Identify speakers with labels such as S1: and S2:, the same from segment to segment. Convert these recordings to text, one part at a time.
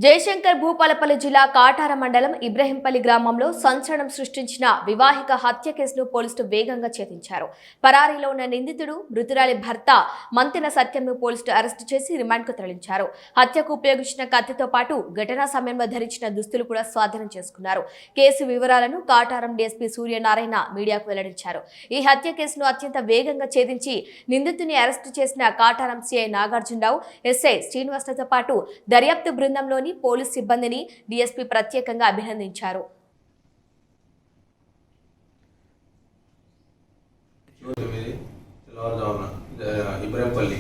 S1: జయశంకర్ భూపాలపల్లి జిల్లా కాటార మండలం ఇబ్రహీంపల్లి గ్రామంలో సంచలనం సృష్టించిన వివాహిక హత్య కేసును పోలీసులు వేగంగా ఛేదించారు. పరారీలో ఉన్న నిందితుడు మృతురాలి భర్త మంతెన సత్యంను పోలీసులు అరెస్టు చేసి రిమాండ్కు తరలించారు. హత్యకు ఉపయోగించిన కత్తితో పాటు ఘటనా సమయంలో ధరించిన దుస్తులు కూడా స్వాధీనం చేసుకున్నారు. కేసు వివరాలను కాటారం డీఎస్పీ సూర్యనారాయణ మీడియాకు వెల్లడించారు. ఈ హత్య కేసును అత్యంత వేగంగా ఛేదించి నిందితుని అరెస్టు చేసిన కాటారం సిఐ నాగార్జునరావు, ఎస్ఐ శ్రీనివాసతో పాటు దర్యాప్తు బృందంలో పోలీస్ సిబ్బందిని డీఎస్పీ ప్రత్యేకంగా అభినందించారు.
S2: ఇబ్రహీంపల్లి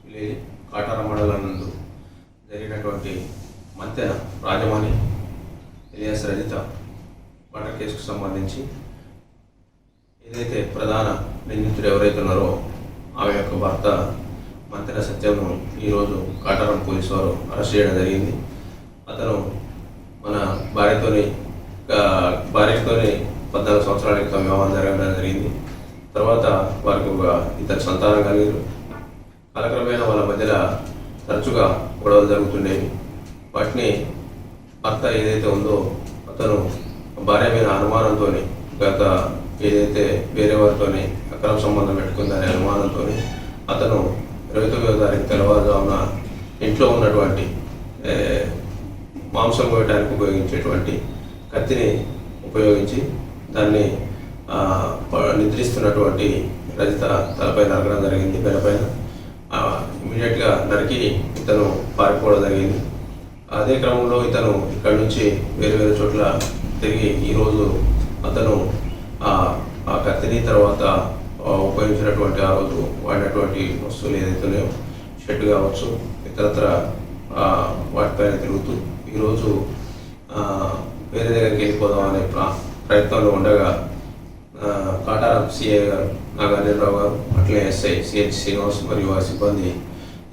S2: విలేజ్ కాటార మండలం నందు జరిగినటువంటి మంతెన రాజమాని ఎలియాస్ రజిత మర్డర్ కేసుకు సంబంధించి ఏదైతే ప్రధాన నిందితుడు ఎవరైతే ఉన్నారో ఆమె యొక్క భర్త మంతెన సత్యంను ఈరోజు కాటారం పోలీసు వారు అరెస్ట్ చేయడం జరిగింది. అతను మన భార్యతోని 14 సంవత్సరాల క్రితం వివాహం జరగడం జరిగింది. తర్వాత వారికి ఇద్దరు సంతానం కలిగారు. కాలక్రమేణా వాళ్ళ మధ్యలో తరచుగా గొడవలు జరుగుతుండేవి. వాటిని భర్త ఏదైతే ఉందో అతను భార్య మీద అనుమానంతో గత ఏదైతే వేరే వారితోని అక్రమ సంబంధం పెట్టుకుందనే అనుమానంతో అతను 29వ తారీఖు తెల్లవారుజామున ఇంట్లో ఉన్నటువంటి మాంసం కోయడానికి ఉపయోగించేటువంటి కత్తిని ఉపయోగించి దాన్ని నిద్రిస్తున్నటువంటి రజిత తలపై నరకడం జరిగింది. బెల్లపైన ఇమీడియట్గా నరికి ఇతను పారిపోవడం జరిగింది. అదే క్రమంలో ఇతను ఇక్కడ నుంచి వేరు చోట్ల తిరిగి ఈరోజు అతను ఆ కత్తిని తర్వాత ఉపయోగించినటువంటి ఆ రోజు వాడినటువంటి వస్తువులు ఏదైతున్నాయో షెడ్ కావచ్చు ఇతరత్ర వాటిపైన తిరుగుతూ ఈరోజు వేరే దగ్గరికి వెళ్ళిపోదాం అనే ప్రయత్నంలో ఉండగా కాటారం సిఐ గారు నాగార్జునరావు గారు అట్లే ఎస్ఐ సిహెచ్ శ్రీనివాస్ మరియు వారి సిబ్బంది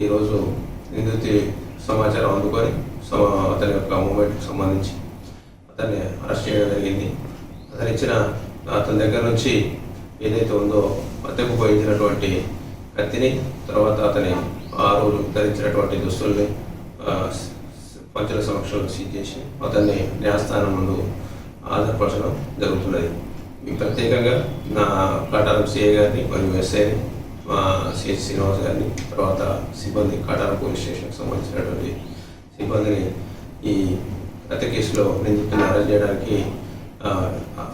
S2: ఈరోజు నిందితుడి సమాచారం అందుకొని అతని యొక్క మూమెంట్కి సంబంధించి అతన్ని అరెస్ట్ చేయడం జరిగింది. అతని దగ్గర నుంచి ఏదైతే ఉందో హత్యకు ఉపయోగించినటువంటి కత్తిని తర్వాత అతని ఆ రోజు ధరించినటువంటి దుస్తుల్ని పంచుల సమక్షంలో సీజ్ చేసి అతన్ని న్యాయస్థానం ముందు హాజరుపరచడం జరుగుతున్నది. ప్రత్యేకంగా నా కాటారం సిఐ గారిని మరియు ఎస్ఐని సిహెచ్ శ్రీనివాస్ గారిని తర్వాత సిబ్బంది కాటారం పోలీస్ స్టేషన్కి సంబంధించినటువంటి సిబ్బందిని ఈ హత్య కేసులో నిందితులను అరెస్ట్ చేయడానికి